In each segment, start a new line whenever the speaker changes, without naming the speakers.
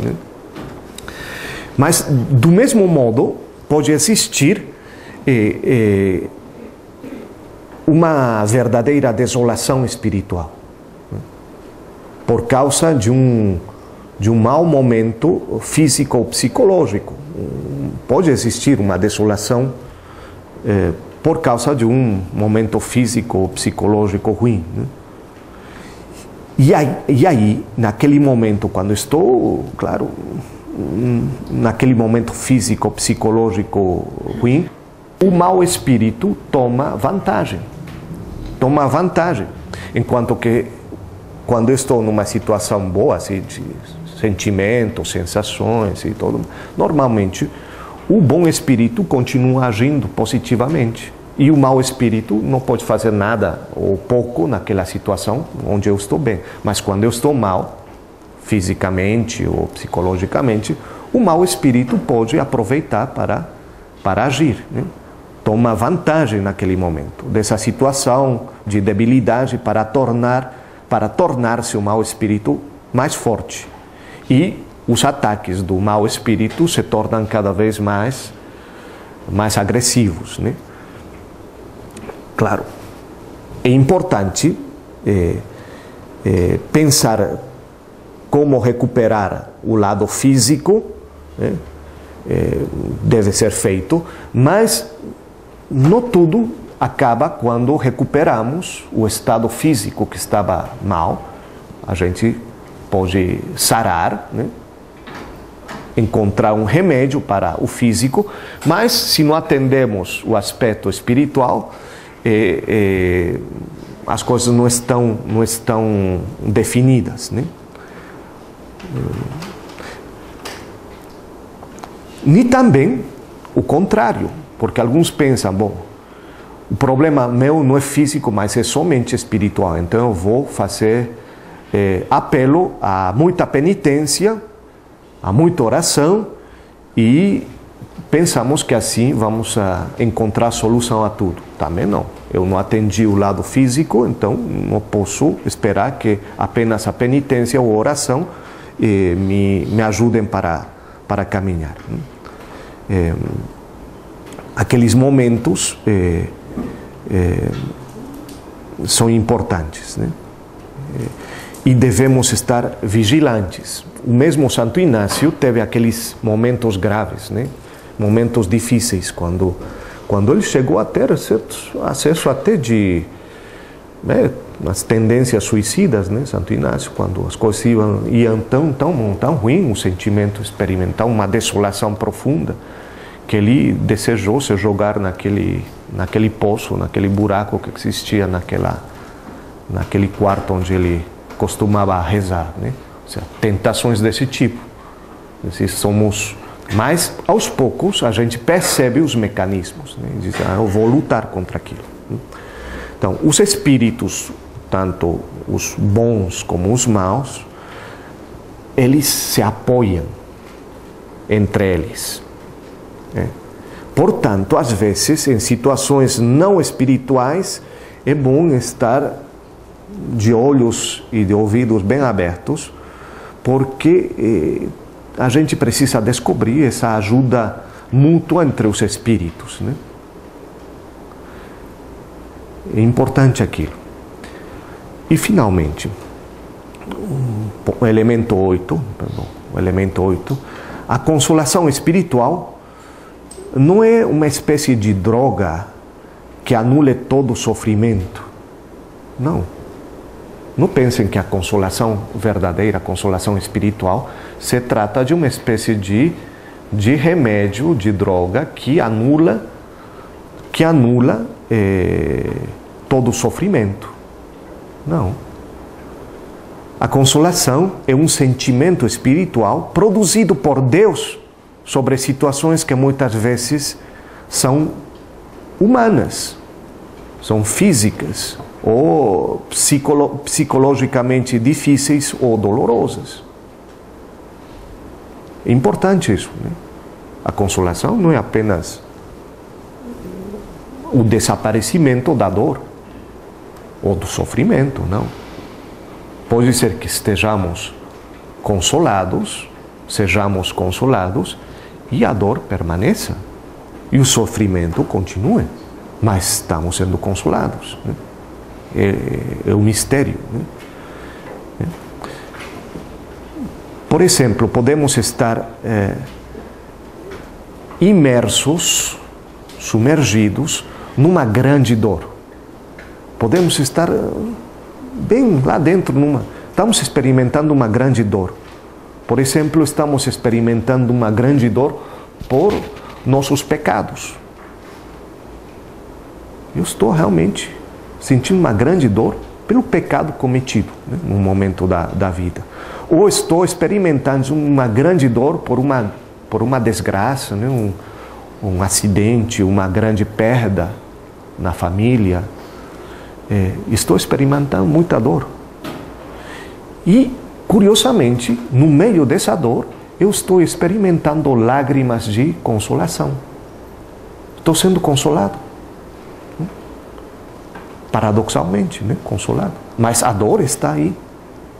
né? Mas, do mesmo modo, pode existir uma verdadeira desolação espiritual, né? Por causa de um mau momento físico ou psicológico. Pode existir uma desolação por causa de um momento físico ou psicológico ruim, né? E aí, naquele momento, quando estou, claro, naquele momento físico, psicológico ruim, o mau espírito toma vantagem. Toma vantagem. Enquanto que, quando estou numa situação boa, assim, de sentimentos, sensações e tudo, normalmente o bom espírito continua agindo positivamente. E o mau espírito não pode fazer nada ou pouco naquela situação onde eu estou bem. Mas quando eu estou mal, fisicamente ou psicologicamente, o mau espírito pode aproveitar para agir, né? Toma vantagem naquele momento dessa situação de debilidade para tornar-se o mau espírito mais forte. E os ataques do mau espírito se tornam cada vez mais agressivos, né? Claro, é importante pensar como recuperar o lado físico, né? Deve ser feito, mas não tudo acaba quando recuperamos o estado físico que estava mal. A gente pode sarar, né? Encontrar um remédio para o físico, mas se não atendemos o aspecto espiritual, as coisas não estão definidas, né? Nem também o contrário, porque alguns pensam, bom, o problema meu não é físico, mas é somente espiritual, então eu vou fazer apelo a muita penitência, a muita oração, e pensamos que assim vamos encontrar solução a tudo. Também não. Eu não atendi o lado físico, então não posso esperar que apenas a penitência ou a oração me ajudem para caminhar. Aqueles momentos são importantes, né? E devemos estar vigilantes. O mesmo Santo Inácio teve aqueles momentos graves, né? Momentos difíceis, quando ele chegou a ter acesso até de as tendências suicidas, né? Santo Inácio, quando as coisas iam tão ruim, um sentimento experimental, uma desolação profunda, que ele desejou se jogar naquele poço, naquele buraco que existia naquele quarto onde ele costumava rezar, né? Ou seja, tentações desse tipo. Mas aos poucos a gente percebe os mecanismos, né? Diz, eu vou lutar contra aquilo. Então, os espíritos, tanto os bons como os maus, eles se apoiam entre eles, né? Portanto, às vezes, em situações não espirituais, é bom estar de olhos e de ouvidos bem abertos, porque a gente precisa descobrir essa ajuda mútua entre os espíritos, né? É importante aquilo. E, finalmente, o elemento 8, a consolação espiritual não é uma espécie de droga que anule todo o sofrimento. Não. Não pensem que a consolação verdadeira, a consolação espiritual, se trata de uma espécie de remédio, de droga que anula todo o sofrimento. Não. A consolação é um sentimento espiritual produzido por Deus sobre situações que muitas vezes são humanas, são físicas, ou psicologicamente difíceis ou dolorosas. É importante isso, né? A consolação não é apenas o desaparecimento da dor ou do sofrimento, não. Pode ser que estejamos consolados sejamos consolados e a dor permaneça e o sofrimento continue, mas estamos sendo consolados, né? É um mistério, né? Por exemplo, podemos estar imersos, submergidos numa grande dor. Podemos estar bem lá dentro, estamos experimentando uma grande dor. Por exemplo, estamos experimentando uma grande dor por nossos pecados. Eu estou realmente sentindo uma grande dor pelo pecado cometido, né, no momento da vida. Ou estou experimentando uma grande dor por uma desgraça, né, um acidente, uma grande perda na família. Estou experimentando muita dor. E, curiosamente, no meio dessa dor, eu estou experimentando lágrimas de consolação. Estou sendo consolado. Paradoxalmente, né? Consolado. Mas a dor está aí.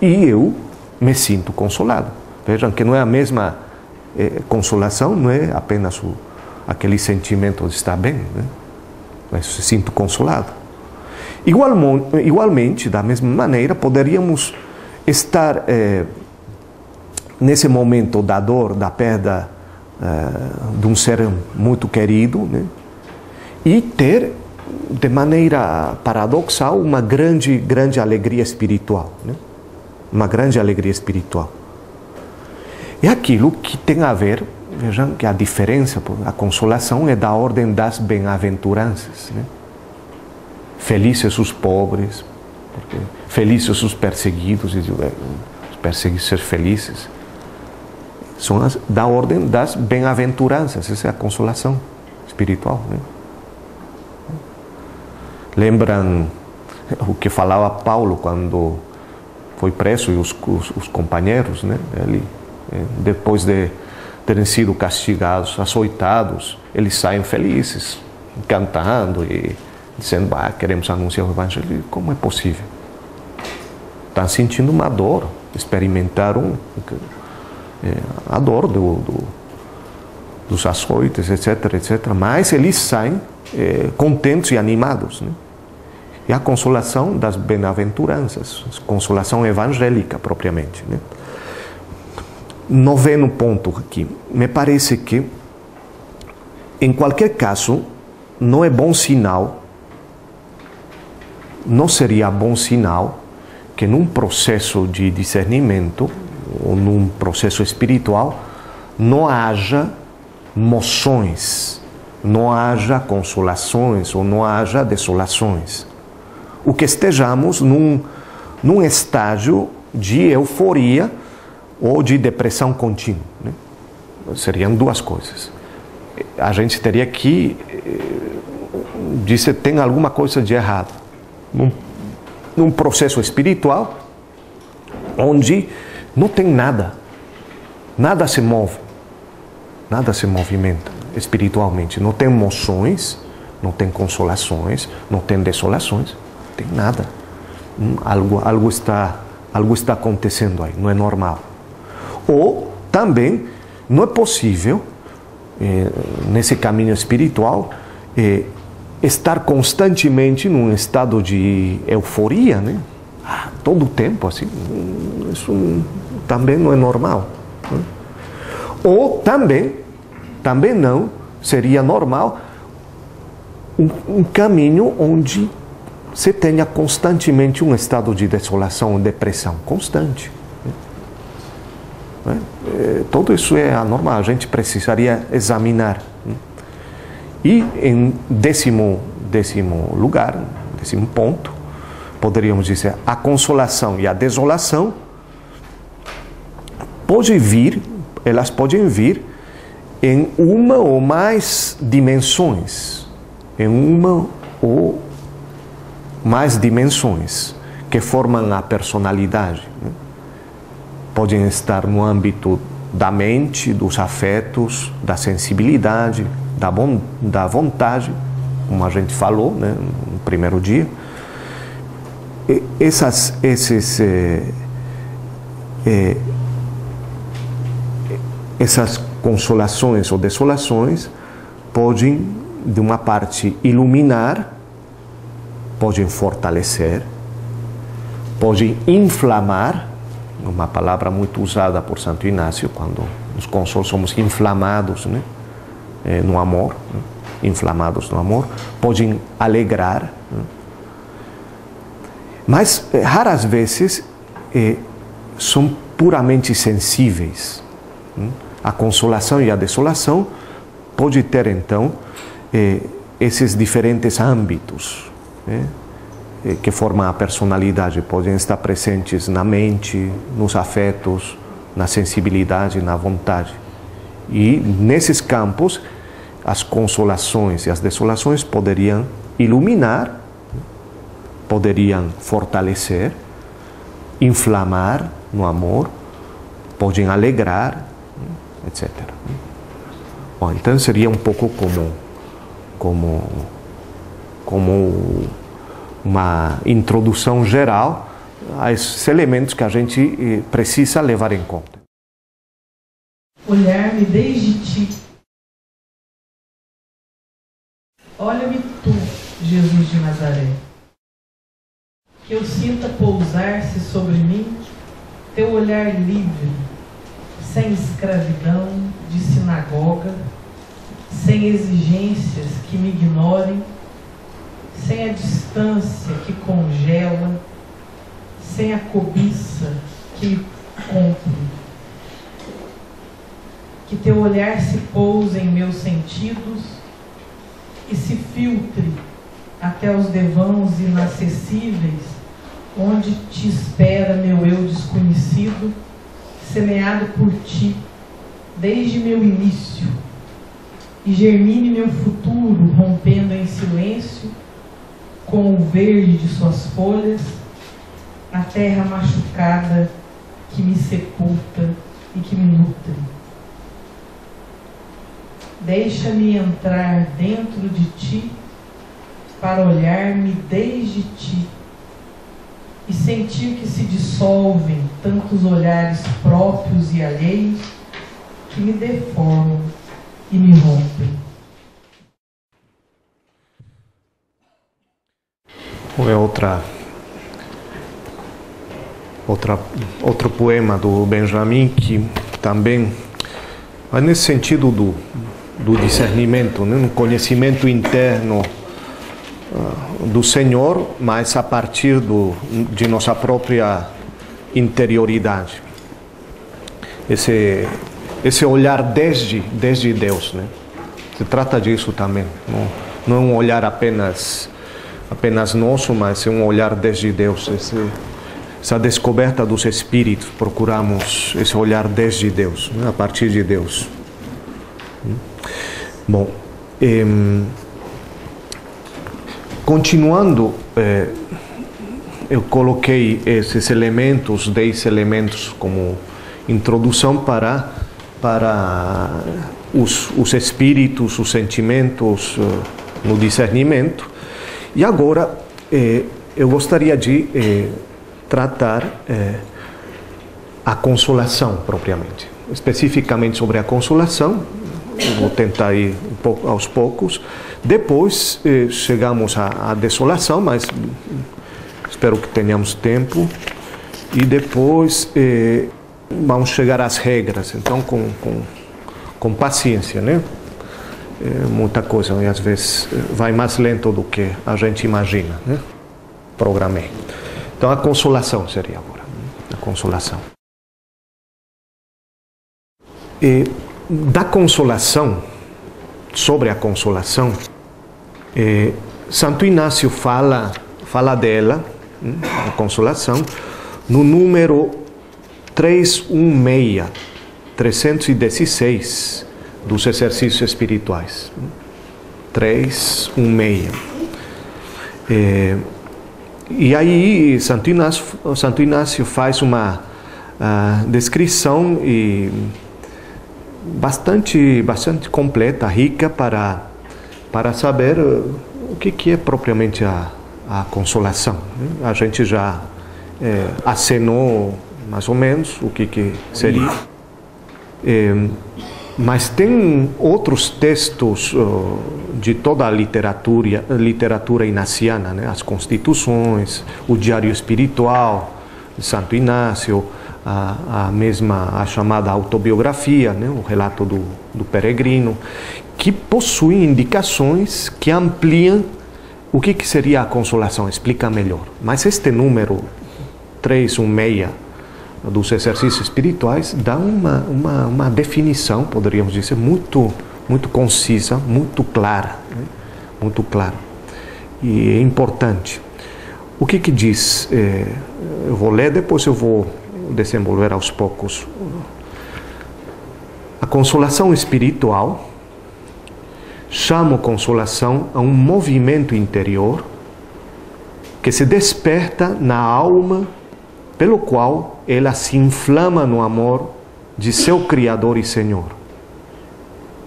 E eu me sinto consolado. Vejam que não é a mesma consolação, não é apenas aquele sentimento de estar bem, né? Mas eu me sinto consolado. Igualmente, da mesma maneira, poderíamos estar nesse momento da dor, da perda de um ser muito querido, né? E ter, de maneira paradoxal, uma grande alegria espiritual, né? Uma grande alegria espiritual. É aquilo que tem a ver, vejam que a diferença, a consolação é da ordem das bem-aventuranças, né? Felizes os pobres, felizes os perseguidos, os perseguidos ser felizes. São da ordem das bem-aventuranças, essa é a consolação espiritual, né? Lembram o que falava Paulo quando foi preso e os companheiros, né? Ele, depois de terem sido castigados, açoitados, eles saem felizes, cantando e dizendo, queremos anunciar o Evangelho. Como é possível? Estão sentindo uma dor, experimentaram a dor dos açoites, etc, etc. Mas eles saem contentes e animados, né? E a consolação das bem-aventuranças, consolação evangélica propriamente, né? 9º ponto aqui. Me parece que, em qualquer caso, não é bom sinal, não seria bom sinal que num processo de discernimento ou num processo espiritual não haja moções, não haja consolações ou não haja desolações. O que estejamos num estágio de euforia ou de depressão contínua, né? Seriam duas coisas. A gente teria que dizer tem alguma coisa de errado num processo espiritual onde não tem nada se move, nada se movimenta espiritualmente, não tem emoções, não tem consolações, não tem desolações, não tem nada. Algo está acontecendo aí, não é normal. Ou também não é possível nesse caminho espiritual estar constantemente num estado de euforia, né? Todo o tempo assim, isso também não é normal, né? Ou também não seria normal um caminho onde se tenha constantemente um estado de desolação ou depressão constante, né? Tudo isso é anormal, a gente precisaria examinar, né? E em décimo lugar, décimo ponto, poderíamos dizer, a consolação e a desolação elas podem vir em uma ou mais dimensões, que formam a personalidade, né? Podem estar no âmbito da mente, dos afetos, da sensibilidade, da vontade, como a gente falou, né, no primeiro dia. essas consolações ou desolações podem, de uma parte, iluminar, podem fortalecer, podem inflamar, uma palavra muito usada por Santo Inácio, quando nos consolos somos inflamados, né, no amor, né, inflamados no amor, podem alegrar, né, mas raras vezes são puramente sensíveis. A consolação e a desolação pode ter, então, esses diferentes âmbitos, né, que formam a personalidade, podem estar presentes na mente, nos afetos, na sensibilidade, na vontade. E nesses campos, as consolações e as desolações poderiam iluminar, poderiam fortalecer, inflamar no amor, podem alegrar, etc. Bom, então seria um pouco como uma introdução geral a esses elementos que a gente precisa levar em conta.
Olhar-me desde ti. Olha-me tu, Jesus de Nazaré. Que eu sinta pousar-se sobre mim teu olhar livre, sem escravidão de sinagoga, sem exigências que me ignorem, sem a distância que congela, sem a cobiça que me compre. Que teu olhar se pouse em meus sentidos e se filtre até os devãos inacessíveis, onde te espera meu eu desconhecido, semeado por ti desde meu início, e germine meu futuro, rompendo em silêncio, com o verde de suas folhas, a terra machucada que me sepulta e que me nutre. Deixa-me entrar dentro de ti, para olhar-me desde ti, e sentir que se dissolvem tantos olhares próprios e alheios, que me deformam e me rompem.
É outro poema do Benjamin que também vai nesse sentido do discernimento, né? Um conhecimento interno do Senhor, mas a partir de nossa própria interioridade. Esse olhar desde Deus, né? Se trata disso também. Não é um olhar apenas nosso, mas é um olhar desde Deus. Essa descoberta dos Espíritos, procuramos esse olhar desde Deus, né? A partir de Deus. Bom, continuando, eu coloquei esses elementos, 10 elementos, como introdução para os espíritos, os sentimentos no discernimento. E agora eu gostaria de tratar a consolação propriamente. Especificamente sobre a consolação, eu vou tentar ir aos poucos. Depois chegamos à desolação, mas espero que tenhamos tempo. E depois vamos chegar às regras, então com paciência, né? Muita coisa, e às vezes vai mais lento do que a gente imagina, né? Programei. Então a consolação seria agora, a consolação. Da consolação, sobre a consolação, Santo Inácio fala dela, a consolação, no número 316 dos exercícios espirituais. 316. E aí Santo Inácio faz uma descrição bastante completa, rica, para saber o que é propriamente a consolação. A gente já acenou mais ou menos o que seria. Mas tem outros textos de toda a literatura inaciana, né? As Constituições, o Diário Espiritual de Santo Inácio, a chamada autobiografia, né? O relato do peregrino, que possuem indicações que ampliam o que seria a consolação, explica melhor. Mas este número 316 dos exercícios espirituais dá uma definição, poderíamos dizer, muito concisa, muito clara, né? Muito clara. E é importante. O que diz? Eu vou ler, depois eu vou desenvolver aos poucos. A consolação espiritual chama consolação a um movimento interior que se desperta na alma, pelo qual ela se inflama no amor de seu Criador e Senhor.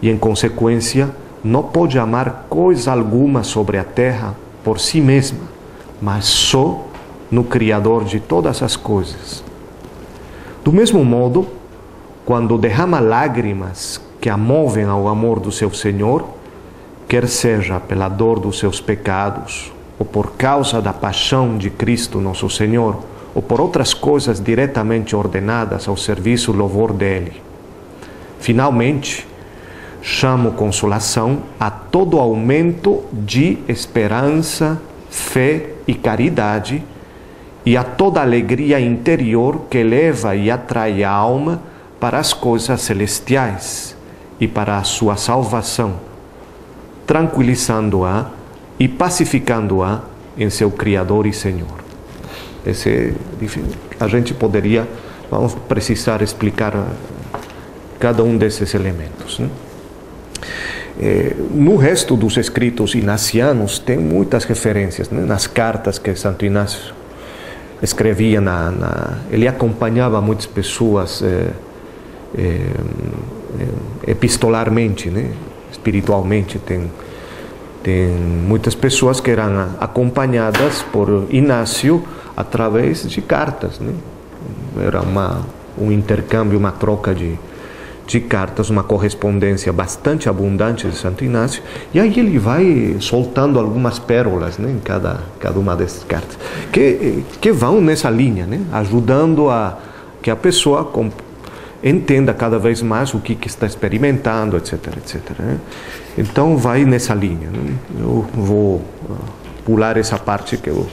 E, em consequência, não pode amar coisa alguma sobre a terra por si mesma, mas só no Criador de todas as coisas. Do mesmo modo, quando derrama lágrimas que a movem ao amor do seu Senhor, quer seja pela dor dos seus pecados, ou por causa da paixão de Cristo nosso Senhor, ou por outras coisas diretamente ordenadas ao serviço e louvor dele. Finalmente, chamo consolação a todo aumento de esperança, fé e caridade, e a toda alegria interior que leva e atrai a alma para as coisas celestiais e para a sua salvação, tranquilizando-a e pacificando-a em seu Criador e Senhor. A gente vamos precisar explicar cada um desses elementos, né? No resto dos escritos inacianos tem muitas referências, né? Nas cartas que Santo Inácio escrevia, ele acompanhava muitas pessoas epistolarmente, né? Espiritualmente. Tem muitas pessoas que eram acompanhadas por Inácio através de cartas, né? Era um intercâmbio, uma troca de cartas, uma correspondência bastante abundante de Santo Inácio, e aí ele vai soltando algumas pérolas, né, em cada uma dessas cartas, que vão nessa linha, né, ajudando a que a pessoa entenda cada vez mais o que está experimentando, etc, né? Então vai nessa linha, né? Eu vou pular essa parte que eu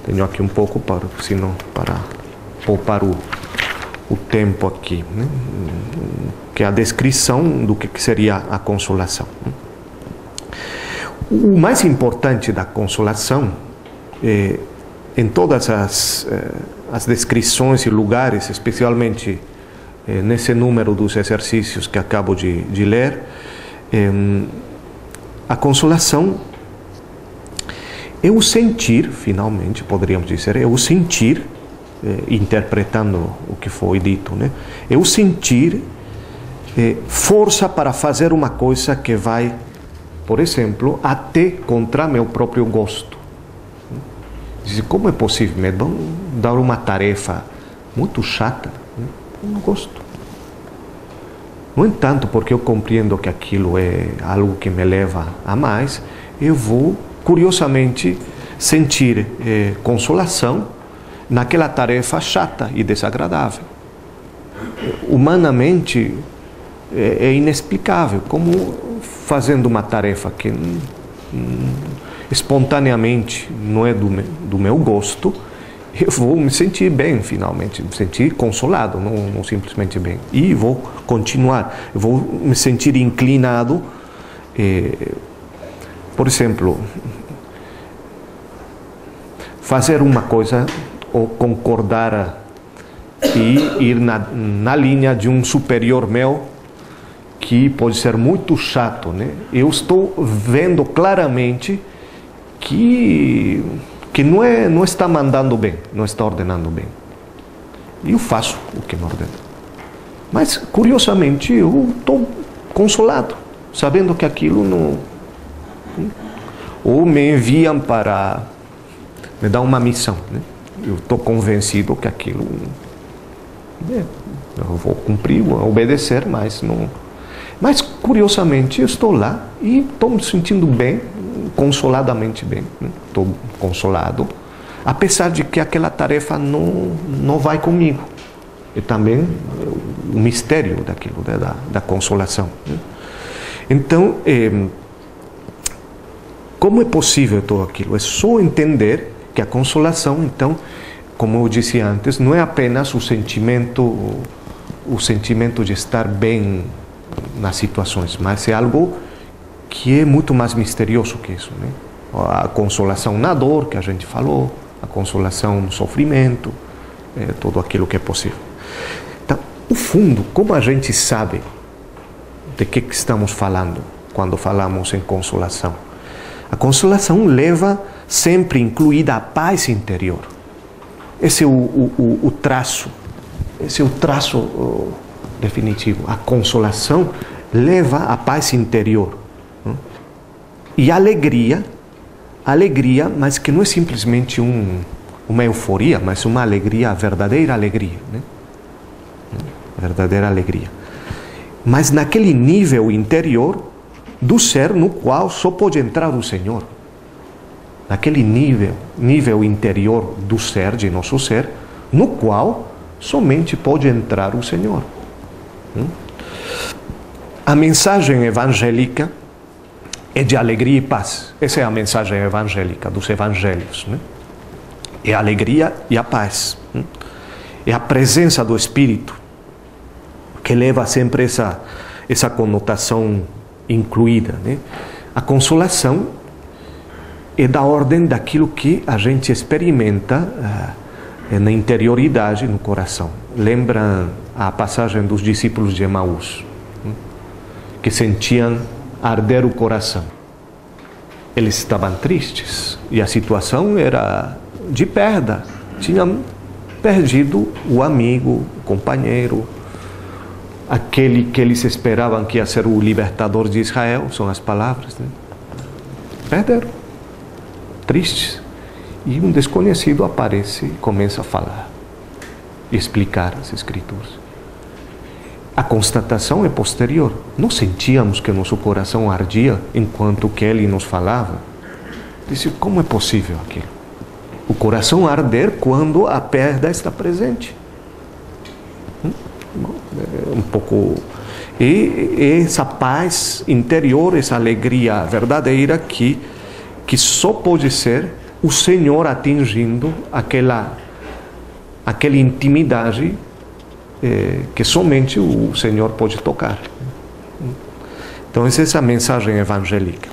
tenho aqui um pouco, para poupar o tempo aqui, né? Que é a descrição do que seria a consolação. O mais importante da consolação, em todas as descrições e lugares, especialmente nesse número dos exercícios que acabo de ler, a consolação é o sentir, finalmente, poderíamos dizer, é o sentir, interpretando o que foi dito, né? É o sentir força para fazer uma coisa que vai, por exemplo, até contra meu próprio gosto. Diz, como é possível? Me vão dar uma tarefa muito chata? Eu não gosto. No entanto, porque eu compreendo que aquilo é algo que me leva a mais, eu vou, curiosamente, sentir consolação naquela tarefa chata e desagradável. Humanamente, é inexplicável como, fazendo uma tarefa que espontaneamente não é do meu gosto, eu vou me sentir bem, finalmente, me sentir consolado, não simplesmente bem, e vou continuar, eu vou me sentir inclinado, por exemplo, fazer uma coisa ou concordar e ir na linha de um superior meu, que pode ser muito chato, né? Eu estou vendo claramente que não está mandando bem, não está ordenando bem. E eu faço o que me ordena. Mas, curiosamente, eu estou consolado, sabendo que aquilo não... Ou me enviam para me dar uma missão, né? Eu estou convencido que aquilo Eu vou cumprir, vou obedecer, mas não... Mas, curiosamente, eu estou lá e estou me sentindo bem, consoladamente bem. Estou consolado, apesar de que aquela tarefa não vai comigo. E também o mistério daquilo, da consolação. Então, como é possível tudo aquilo? É só entender que a consolação, então, como eu disse antes, não é apenas o sentimento de estar bem nas situações, mas é algo que é muito mais misterioso que isso, né? A consolação na dor, que a gente falou, a consolação no sofrimento, tudo aquilo que é possível. Então, o fundo, como a gente sabe de que estamos falando quando falamos em consolação? A consolação leva sempre incluída a paz interior. Esse é o traço, definitivo. A consolação leva a paz interior. E alegria, mas que não é simplesmente uma euforia, mas uma alegria, verdadeira alegria, né? Verdadeira alegria. Mas naquele nível interior do ser no qual só pode entrar o Senhor. Naquele nível interior do ser, de nosso ser, no qual somente pode entrar o Senhor. A mensagem evangélica é de alegria e paz. Essa é a mensagem evangélica dos evangelhos, né? É a alegria e a paz. É a presença do Espírito que leva sempre essa conotação incluída, né? A consolação é da ordem daquilo que a gente experimenta na interioridade, no coração. Lembra a passagem dos discípulos de Emaús, que sentiam arder o coração. Eles estavam tristes e a situação era de perda. Tinham perdido o amigo, o companheiro, aquele que eles esperavam que ia ser o libertador de Israel, são as palavras, né? Perderam, tristes. E um desconhecido aparece e começa a falar, explicar as Escrituras. A constatação é posterior. Nós sentíamos que nosso coração ardia enquanto que ele nos falava. Disse, como é possível aquilo? O coração arder quando a perda está presente. Um pouco... E essa paz interior, essa alegria verdadeira que só pode ser o Senhor atingindo aquela intimidade que somente o Senhor pode tocar. Então, essa é a mensagem evangélica.